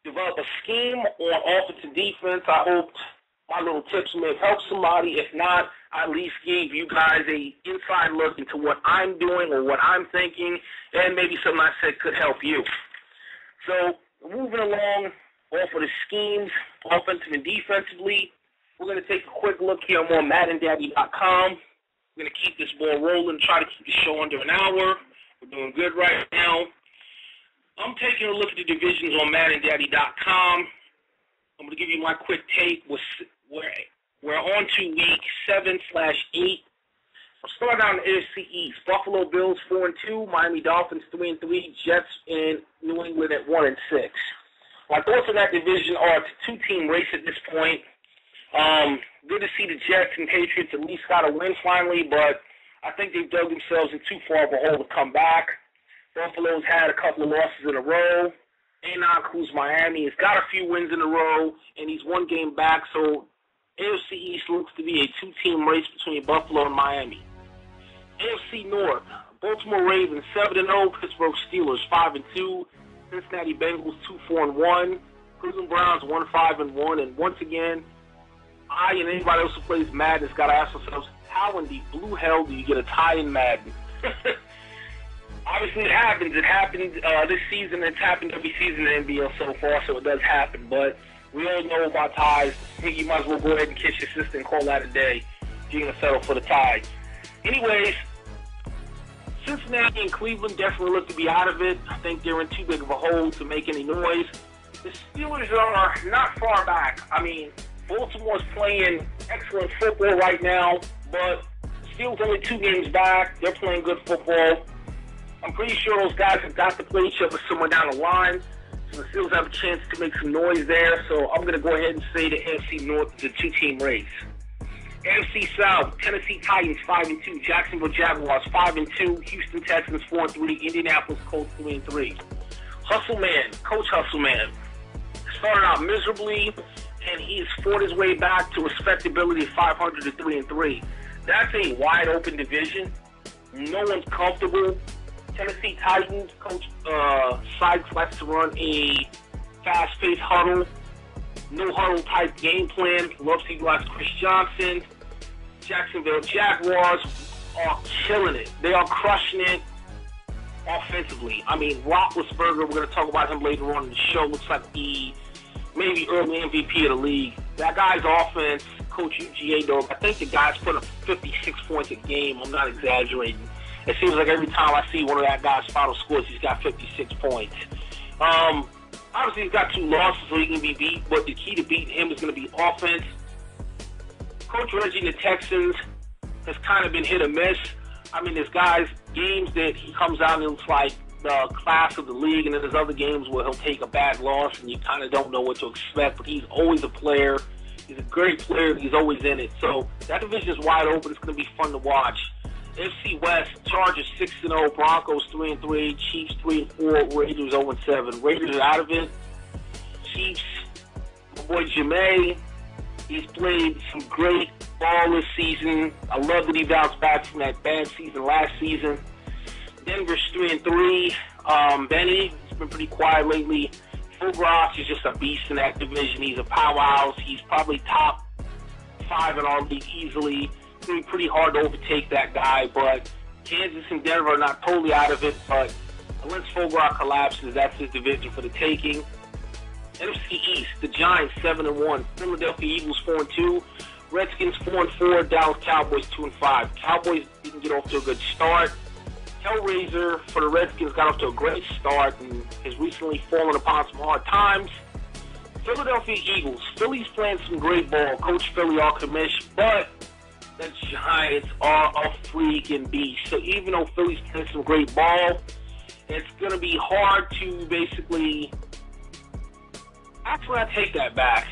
develop a scheme on offense and defense. I hope my little tips may have helped somebody. If not, I at least gave you guys an inside look into what I'm doing or what I'm thinking, and maybe something I said could help you. So moving along off of the schemes, offensively and defensively, we're going to take a quick look here. I'm on MaddenDaddy.com. We're going to keep this ball rolling, try to keep the show under an hour. We're doing good right now. I'm taking a look at the divisions on MaddenDaddy.com. I'm going to give you my quick take. We're on to week 7/8. I'll start out in the AFC East. Buffalo Bills 4-2, Miami Dolphins 3-3, Jets and New England at 1-6. My thoughts on that division are it's a 2-team race at this point. Good to see the Jets and Patriots at least got a win finally, but I think they've dug themselves in too far of a hole to come back. Buffalo's had a couple of losses in a row. Enoch, who's Miami, has got a few wins in a row, and he's 1 game back, so AFC East looks to be a 2-team race between Buffalo and Miami. AFC North, Baltimore Ravens 7-0, Pittsburgh Steelers 5-2, Cincinnati Bengals 2-4-1, Cleveland Browns 1-5-1, and once again, I and anybody else who plays Madden has got to ask themselves, how in the blue hell do you get a tie in Madden? Obviously, it happens. It happened this season. It's happened every season in the NBL so far, so it does happen. But we all know about ties. I think you might as well go ahead and kiss your sister and call that a day if you're going to settle for the tie. Anyways, Cincinnati and Cleveland definitely look to be out of it. I think they're in too big of a hole to make any noise. The Steelers are not far back. I mean, Baltimore's playing excellent football right now, but the Steelers only 2 games back. They're playing good football. I'm pretty sure those guys have got to play each other somewhere down the line, so the Steelers have a chance to make some noise there. So I'm going to go ahead and say the NFC North is a 2-team race. NFC South, Tennessee Titans 5-2, Jacksonville Jaguars 5-2, Houston Texans 4-3, Indianapolis Colts 3-3. Hustle Man, Coach Hustle Man, started out miserably, and he's fought his way back to respectability of 500 to 3-3. That's a wide open division. No one's comfortable. Tennessee Titans, Coach Sykes likes to run a fast-paced huddle, no-huddle type game plan. Loves to utilize Chris Johnson. Jacksonville Jaguars are killing it. They are crushing it offensively. I mean, Roethlisberger, we're going to talk about him later on in the show, looks like the maybe early MVP of the league. That guy's offense, Coach UGA, though, I think the guy's put up 56 points a game. I'm not exaggerating. It seems like every time I see one of that guy's final scores, he's got 56 points. Obviously, he's got 2 losses, so he can be beat, but the key to beating him is going to be offense. Coach Reggie and the Texans has kind of been hit or miss. I mean, there's guys, games that he comes out and looks like the class of the league, and then there's other games where he'll take a bad loss, and you kind of don't know what to expect, but he's always a player. He's a great player. He's always in it. So that division is wide open. It's going to be fun to watch. NFC West, Chargers 6-0, Broncos 3-3, Chiefs 3-4, Raiders 0-7. Raiders are out of it. Chiefs, my boy Jameis, he's played some great ball this season. I love that he bounced back from that bad season last season. Denver's 3-3. Benny, he's been pretty quiet lately. Fulgross is just a beast in that division. He's a powerhouse. He's probably top 5 in our league easily. It's going to be pretty hard to overtake that guy, but Kansas and Denver are not totally out of it, but unless Fulgross collapses, that's his division for the taking. NFC East, the Giants 7-1, Philadelphia Eagles 4-2, Redskins 4-4, Dallas Cowboys 2-5. Cowboys didn't get off to a good start. Hellraiser for the Redskins got off to a great start and has recently fallen upon some hard times. Philadelphia Eagles, Philly's playing some great ball. Coach Philly all commish, but the Giants are a freaking beast. So even though Philly's playing some great ball, it's going to be hard to basically... Actually, I take that back.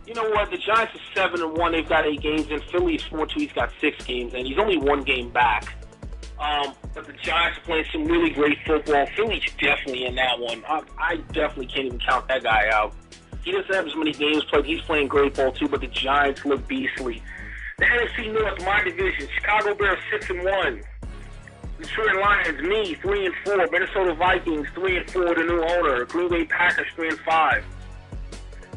You know what? The Giants are 7-1. They've got 8 games in. Philly's 4-2. He's got 6 games, and he's only 1 game back. But the Giants are playing some really great football. Philly's definitely in that one. I definitely can't even count that guy out. He doesn't have as many games played. He's playing great ball, too, but the Giants look beastly. The NFC North, my division, Chicago Bears 6-1. Detroit Lions, me, 3-4. Minnesota Vikings, 3-4, the new owner. Green Bay Packers, 3-5.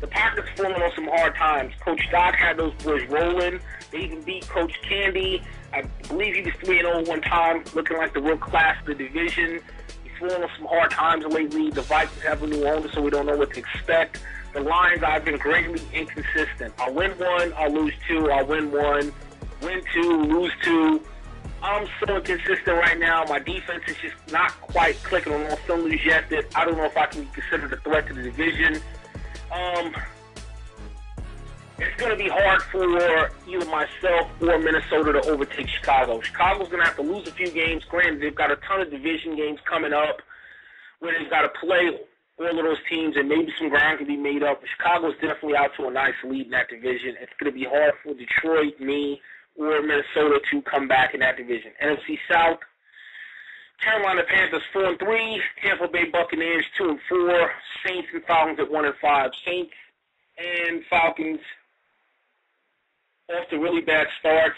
The Packers falling on some hard times. Coach Doc had those boys rolling. They even beat Coach Candy. I believe he was 3-0 one time, looking like the real class of the division. He's falling on some hard times lately. The Vikings have a new owner, so we don't know what to expect. The Lions, I've been greatly inconsistent. I'll win 1, I'll lose 2, I'll win 1, win 2, lose 2. I'm so inconsistent right now. My defense is just not quite clicking on all cylinders yet that I don't know if I can be considered a threat to the division. It's going to be hard for either myself or Minnesota to overtake Chicago. Chicago's going to have to lose a few games. Granted, they've got a ton of division games coming up where they've got to play all of those teams and maybe some ground can be made up. But Chicago's definitely out to a nice lead in that division. It's going to be hard for Detroit, me, or Minnesota to come back in that division. NFC South, Carolina Panthers 4-3, Tampa Bay Buccaneers 2-4, Saints and Falcons at 1-5. Saints and Falcons off to really bad starts.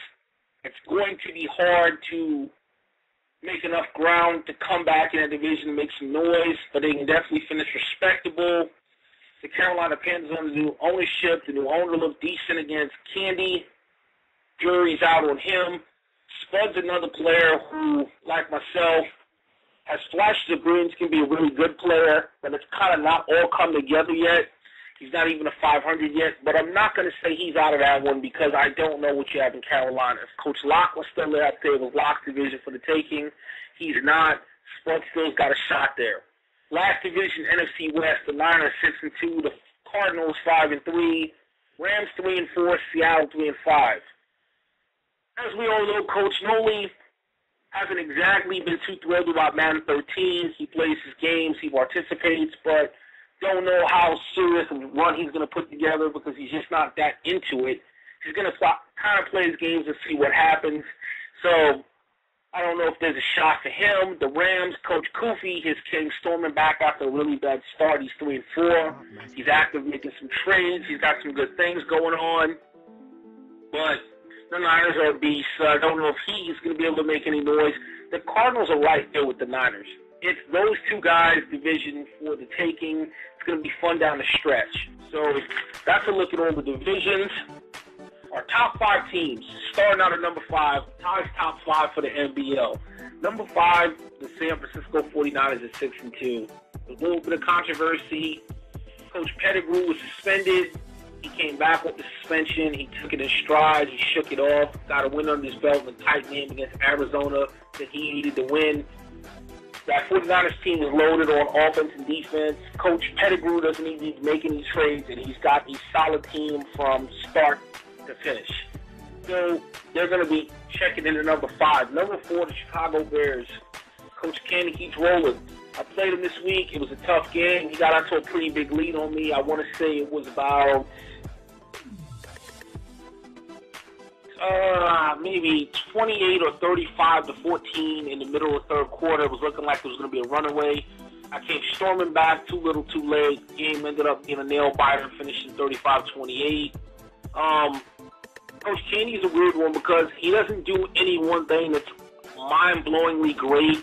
It's going to be hard to make enough ground to come back in that division and make some noise, but they can definitely finish respectable. The Carolina Panthers under the new ownership. The new owner looked decent against Candy. Jury's out on him. Spud's another player who, like myself, has flashes of brilliance, can be a really good player, but it's kind of not all come together yet. He's not even a 500 yet, but I'm not going to say he's out of that one because I don't know what you have in Carolina. If Coach Locke was still there, I'd say it was Locke's division for the taking. He's not. Spud still's got a shot there. Last division, NFC West, the Niners 6-2, the Cardinals 5-3, Rams 3-4, Seattle 3-5. As we all know, Coach Noli hasn't exactly been too thrilled about Madden 13. He plays his games, he participates, but don't know how serious of a run he's going to put together because he's just not that into it. He's going to kind of play his games and see what happens. So I don't know if there's a shot for him. The Rams, Coach Kofi, his came storming back after a really bad start. He's 3-4. He's active making some trades. He's got some good things going on. But the Niners are a beast. I don't know if he's going to be able to make any noise. The Cardinals are right there with the Niners. It's those two guys' division for the taking. It's going to be fun down the stretch. So that's a look at all the divisions. Our top 5 teams, starting out at number 5, Ty's top 5 for the NBL. Number 5, the San Francisco 49ers at 6-2. A little bit of controversy. Coach Pettigrew was suspended. He came back with the suspension. He took it in stride. He shook it off. Got a win under his belt in a tight game against Arizona that he needed to win. That 49ers team is loaded on offense and defense. Coach Pettigrew doesn't need to make any trades, and he's got a solid team from start to finish. So they're going to be checking into number 5. Number 4, the Chicago Bears. Coach Candy keeps rolling. I played him this week. It was a tough game. He got out to a pretty big lead on me. I want to say it was about maybe 28 or 35 to 14 in the middle of the third quarter. It was looking like it was going to be a runaway. I came storming back too little too late. Game ended up being a nail-biter, finishing 35-28. Coach Candy is a weird one because he doesn't do any one thing that's mind-blowingly great,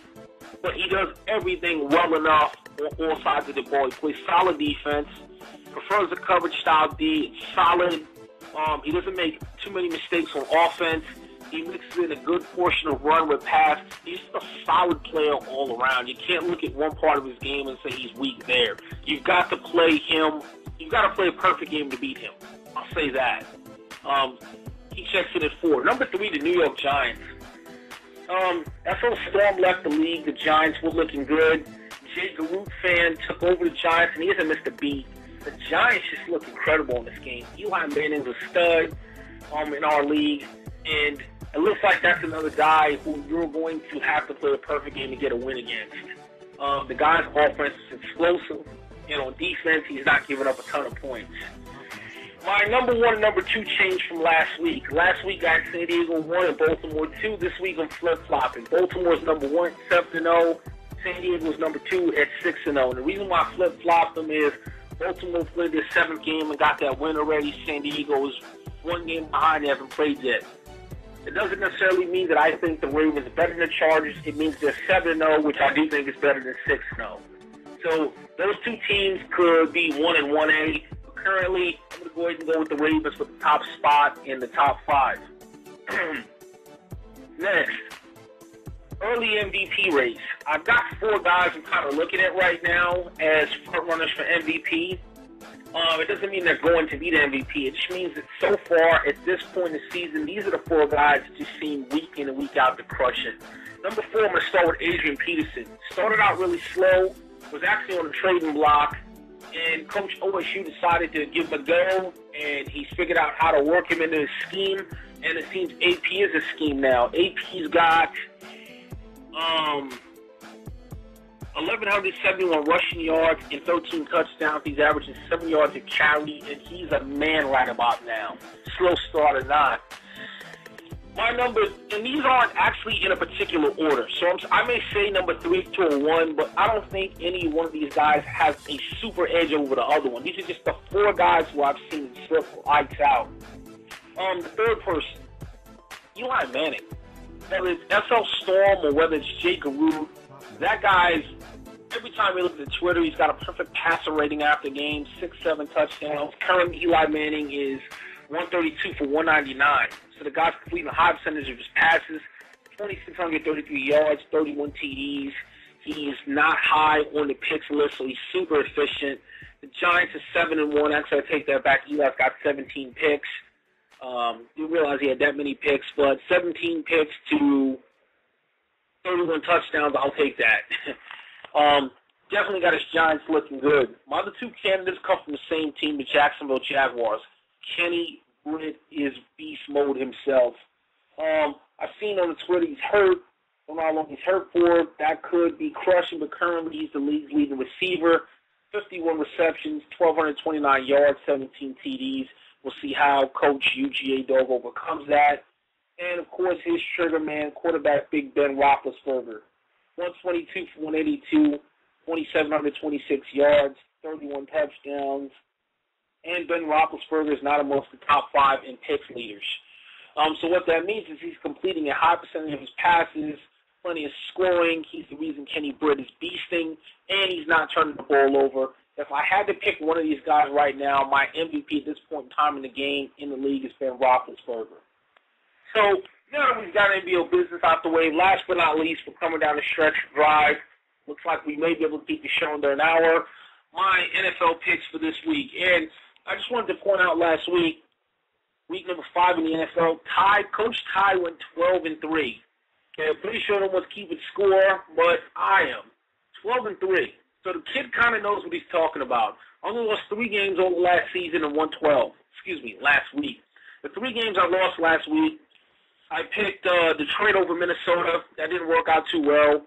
but he does everything well enough on all sides of the ball. He plays solid defense, prefers the coverage style D. It's solid. He doesn't make too many mistakes on offense. He mixes in a good portion of run with pass. He's a solid player all around. You can't look at one part of his game and say he's weak there. You've got to play him. You've got to play a perfect game to beat him. I'll say that. He checks in at 4. Number 3, the New York Giants. That's when Storm left the league. The Giants were looking good. Jay Garut fan took over the Giants, and he hasn't missed a beat. The Giants just look incredible in this game. Eli Manning's a stud in our league, and it looks like that's another guy who you're going to have to play a perfect game to get a win against. The guy's offense is explosive, and on defense, he's not giving up a ton of points. My number 1 and number 2 changed from last week. Last week I had San Diego 1 and Baltimore 2. This week I'm flip-flopping. Baltimore's number 1, 7-0. San Diego's number 2 at 6-0. And the reason why I flip-flopped them is Baltimore played their 7th game and got that win already. San Diego is 1 game behind. They haven't played yet. It doesn't necessarily mean that I think the Ravens are better than the Chargers. It means they're 7-0, which I do think is better than 6-0. So those 2 teams could be 1 and 1A. Currently, I'm going to go ahead and go with the Ravens for the top spot in the top 5. Next, early MVP race. I've got 4 guys I'm kind of looking at right now as front runners for MVP. It doesn't mean they're going to be the MVP. It just means that so far, at this point in the season, these are the 4 guys that just seem week in and week out to crush it. Number 4, I'm going to start with Adrian Peterson. Started out really slow, was actually on the trading block, and Coach OSU decided to give him a go, and he's figured out how to work him into his scheme, and it seems AP is a scheme now. AP's got 1,171 rushing yards and 13 touchdowns. He's averaging 7 yards a carry, and he's a man right about now. Slow start or not. My numbers, and these aren't actually in a particular order, so I may say number 3 to a 1, but I don't think any one of these guys has a super edge over the other one. These are just the 4 guys who I've seen slip lights out. The 3rd person, Eli Manning. Whether it's SL Storm or whether it's Jay Garut, that guy's, every time he looks at Twitter, he's got a perfect passer rating after games, 6-7 touchdowns. Currently, Eli Manning is 132 for 199. So the guy's completing a high percentage of his passes, 2,633 yards, 31 TDs. He's not high on the picks list, so he's super efficient. The Giants are 7-1. Actually, I take that back. Eli's got 17 picks. Didn't realize he had that many picks, but 17 picks to 31 touchdowns, I'll take that. definitely got his Giants looking good. My other two candidates come from the same team, the Jacksonville Jaguars. Kenny Britt is beast mode himself. I've seen on the Twitter he's hurt. I don't know how long he's hurt for. That could be crushing, but currently he's the league's leading receiver. 51 receptions, 1,229 yards, 17 TDs. We'll see how Coach UGA Dog overcomes that. And, of course, his trigger man, quarterback Big Ben Roethlisberger. 122 for 182, 2,726 yards, 31 touchdowns. And Ben Roethlisberger is not amongst the top 5 in picks leaders. So what that means is he's completing a high percentage of his passes, plenty of scoring. He's the reason Kenny Britt is beasting, and he's not turning the ball over. If I had to pick one of these guys right now, my MVP at this point in time in the game in the league is Ben Roethlisberger. So now that we've got NBO business out the way, last but not least, we're coming down the stretch drive. Looks like we may be able to keep the show under an hour. My NFL picks for this week. And I just wanted to point out last week, week number 5 in the NFL, Coach Ty went 12-3. Okay, I'm pretty sure no one's keeping score, but I am. 12-3. So the kid kind of knows what he's talking about. Only lost 3 games over last season and won 12. Last week. The 3 games I lost last week, I picked Detroit over Minnesota. That didn't work out too well.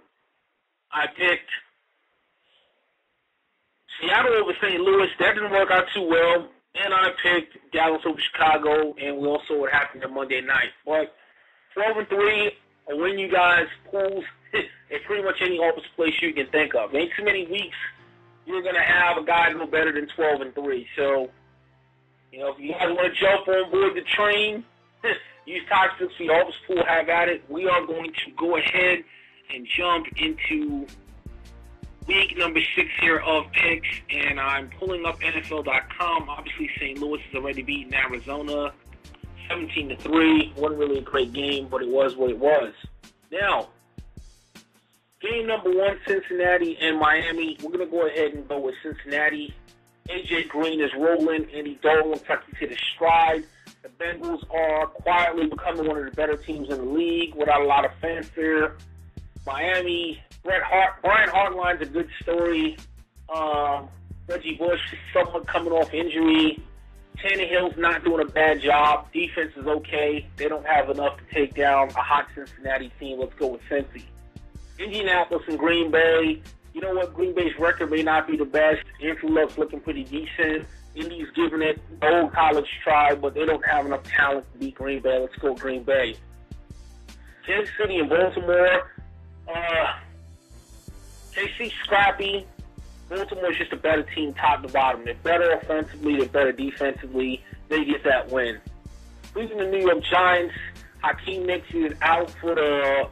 I picked Seattle over St. Louis. That didn't work out too well. And I picked Dallas over Chicago, and we also what happened on Monday night. But 12-3, I win you guys pools in pretty much any office place you can think of. Ain't too many weeks you're going to have a guy go better than 12-3. So, if you guys want to jump on board the train, use Toxic for your office pool, have at it. We are going to go ahead and jump into week number 6 here of picks, and I'm pulling up NFL.com. Obviously, St. Louis has already beaten Arizona 17-3. Wasn't really a great game, but it was what it was. Now, game number 1, Cincinnati and Miami. We're going to go ahead and go with Cincinnati. AJ Green is rolling. Andy Dalton looks like he's hit his stride. The Bengals are quietly becoming one of the better teams in the league without a lot of fanfare. Miami, Brian Hartline's a good story. Reggie Bush is somewhat coming off injury. Tannehill's not doing a bad job. Defense is okay. They don't have enough to take down a hot Cincinnati team. Let's go with Cincy. Indianapolis and Green Bay. You know what? Green Bay's record may not be the best. Andrew Luck's looking pretty decent. Indy's giving it the old college try, but they don't have enough talent to beat Green Bay. Let's go Green Bay. Kansas City and Baltimore. KC scrappy. Baltimore's just a better team top to bottom. They're better offensively. They're better defensively. They get that win. Losing the New York Giants. Hakeem Nicks is out for the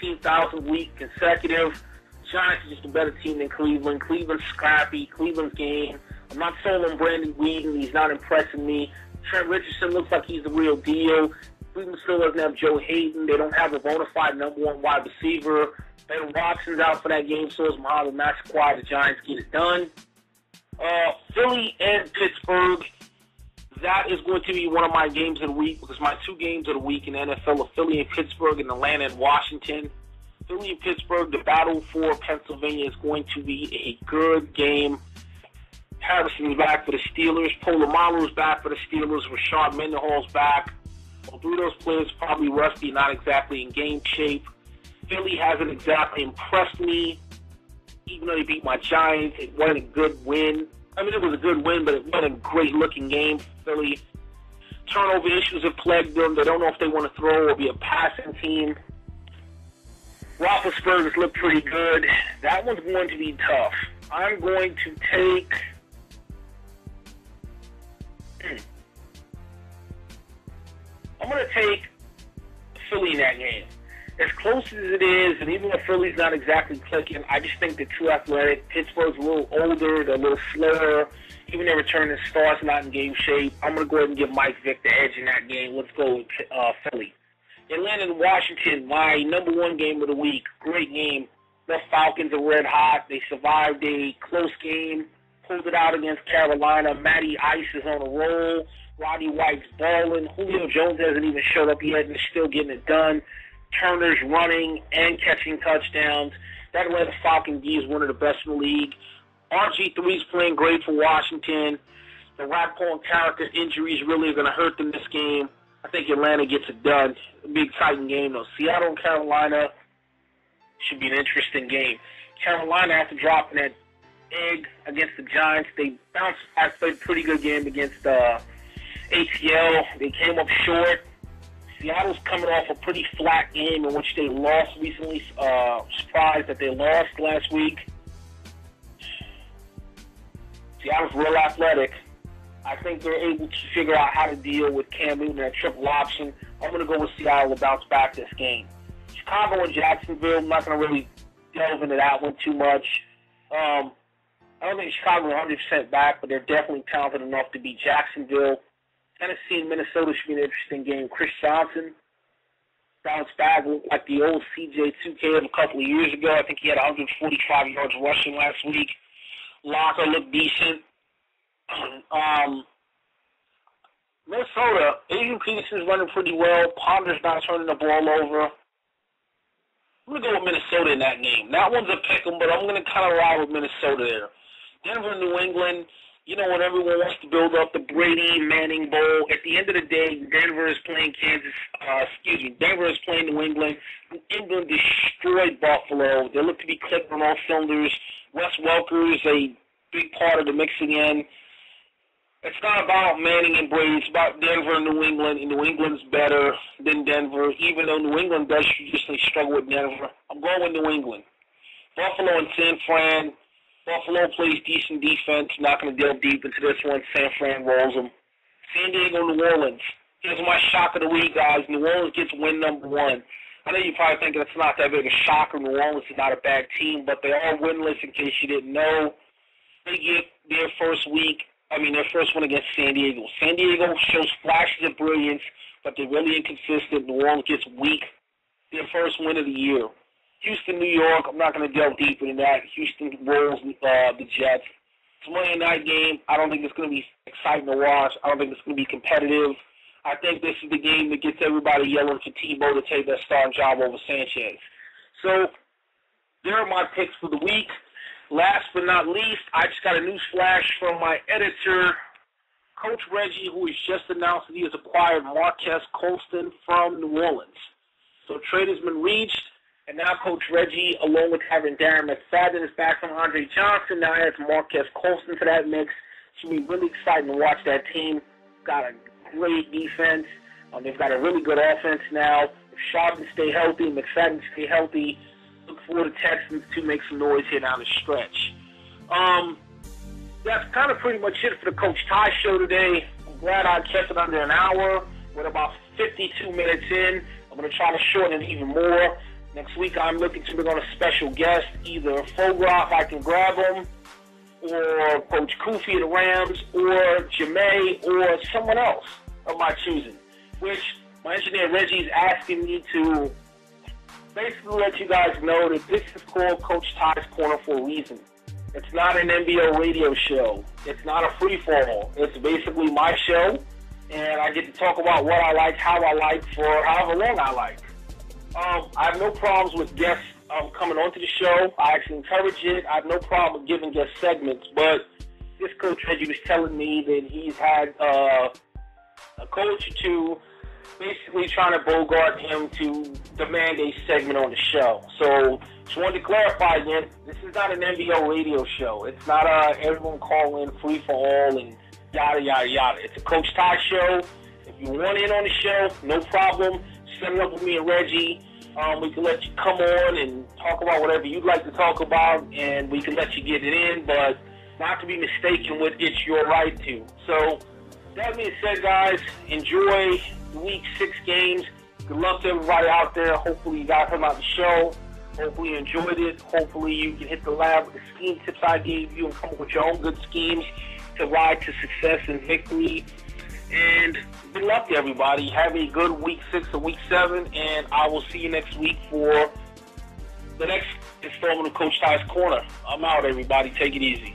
18,000th week consecutive. Giants is just a better team than Cleveland. Cleveland's scrappy. Cleveland's game. I'm not sold on Brandon Weeden. He's not impressing me. Trent Richardson looks like he's the real deal. Cleveland still doesn't have Joe Hayden. They don't have a bona fide number 1 wide receiver. Ben Watson's out for that game, so is Muhammad Massaquoi. The Giants get it done. Philly and Pittsburgh. That is going to be one of my games of the week because my 2 games of the week in the NFL are Philly and Pittsburgh and Atlanta and Washington. Philly and Pittsburgh, the battle for Pennsylvania is going to be a good game. Harrison's back for the Steelers. Polamalu's back for the Steelers. Rashard Mendenhall's back. All 3 of those players probably rusty, not exactly in game shape. Philly hasn't exactly impressed me, even though they beat my Giants. It wasn't a good win. I mean, it was a good win, but it wasn't a great-looking game for Philly. Turnover issues have plagued them. They don't know if they want to throw or be a passing team. Roethlisberger's looked pretty good. That one's going to be tough. I'm going to take... I'm going to take Philly in that game. As close as it is, and even though Philly's not exactly clicking, I just think they're too athletic. Pittsburgh's a little older, they're a little slower. Even their returning star's not in game shape. I'm going to go ahead and give Mike Vick the edge in that game. Let's go with Philly. Atlanta and Washington, my number 1 game of the week. Great game. The Falcons are red hot. They survived a close game, pulled it out against Carolina. Matty Ice is on a roll. Roddy White's balling. Julio Jones hasn't even showed up yet and is still getting it done. Turner's running and catching touchdowns. That Atlanta Falcons D is one of the best in the league. RG3 is playing great for Washington. The Rappaport and character injuries really are going to hurt them this game. I think Atlanta gets it done. A big, exciting game, though. Seattle and Carolina should be an interesting game. Carolina, after dropping that egg against the Giants, they bounced back, played a pretty good game against ATL. They came up short. Seattle's coming off a pretty flat game in which they lost recently. Surprised that they lost last week. Seattle's real athletic. I think they're able to figure out how to deal with Cam Newton and triple option. I'm going to go with Seattle to bounce back this game. Chicago and Jacksonville, I'm not going to really delve into that one too much. I don't think Chicago are 100% back, but they're definitely talented enough to beat Jacksonville. Tennessee and Minnesota should be an interesting game. Chris Johnson bounced back like the old CJ2K of a couple of years ago. I think he had 145 yards rushing last week. Locker looked decent. Minnesota, Adrian Peterson's running pretty well. Ponder's not turning the ball over. I'm going to go with Minnesota in that game. That one's a pick 'em, but I'm going to kind of ride with Minnesota there. Denver, New England, you know, when everyone wants to build up the Brady Manning Bowl, at the end of the day, Denver is playing Denver is playing New England. New England destroyed Buffalo. They look to be clicking on all cylinders. Wes Welker is a big part of the mixing in. It's not about Manning and Brady. It's about Denver and New England, and New England's better than Denver, even though New England does traditionally struggle with Denver. I'm going with New England. Buffalo and San Fran. Buffalo plays decent defense. Not going to delve deep into this one. San Fran rolls them. San Diego, New Orleans. Here's my shock of the week, guys. New Orleans gets win number 1. I know you're probably thinking it's not that big a shocker. New Orleans is not a bad team, but they are winless in case you didn't know. They get their first one against San Diego. San Diego shows flashes of brilliance, but they're really inconsistent. New Orleans gets weak. Their first win of the year. Houston, New York, I'm not going to delve deeper into that. Houston rolls the Jets. It's a Monday night game. I don't think it's going to be exciting to watch. I don't think it's going to be competitive. I think this is the game that gets everybody yelling for Tebow to take that starting job over Sanchez. So there are my picks for the week. Last but not least, I just got a news flash from my editor, Coach Reggie, who has just announced that he has acquired Marquez Colston from New Orleans. So trade has been reached, and now Coach Reggie, along with having Darren McFadden is back from Andre Johnson, now adds Marquez Colston to that mix. It should be really exciting to watch that team. Got a great defense. They've got a really good offense now. If Sharp stay healthy, McFadden stay healthy, look for the Texans to make some noise here down the stretch. That's kind of pretty much it for the Coach Ty show today. I'm glad I kept it under an hour. We're about 52 minutes in. I'm going to try to shorten it even more. Next week, I'm looking to bring on a special guest, either Fogra, if I can grab him, or Coach Kofi of the Rams, or Jamae, or someone else of my choosing, which my engineer Reggie is asking me to basically let you guys know that this is called Coach Ty's Corner for a reason. It's not an NBO radio show. It's not a free-for-all. It's basically my show, and I get to talk about what I like, how I like, for however long I like. I have no problems with guests coming onto the show. I actually encourage it. I have no problem with giving guest segments, but this Coach Reggie was telling me that he's had a coach or two basically trying to bogart him to demand a segment on the show. So just wanted to clarify again, this is not an NBO radio show. It's not everyone call in free for all and yada, yada, yada. It's a Coach Ty show. If you want in on the show, no problem. Set it up with me and Reggie. We can let you come on and talk about whatever you'd like to talk about, and we can let you get it in, but not to be mistaken with it's your right to. So that being said, guys, enjoy the Week 6 games. Good luck to everybody out there. Hopefully you guys heard about the show. Hopefully you enjoyed it. Hopefully you can hit the lab with the scheme tips I gave you and come up with your own good schemes to ride to success and victory. And good luck to everybody. Have a good Week 6 or Week 7, and I will see you next week for the next installment of Coach Ty's Corner. I'm out, everybody. Take it easy.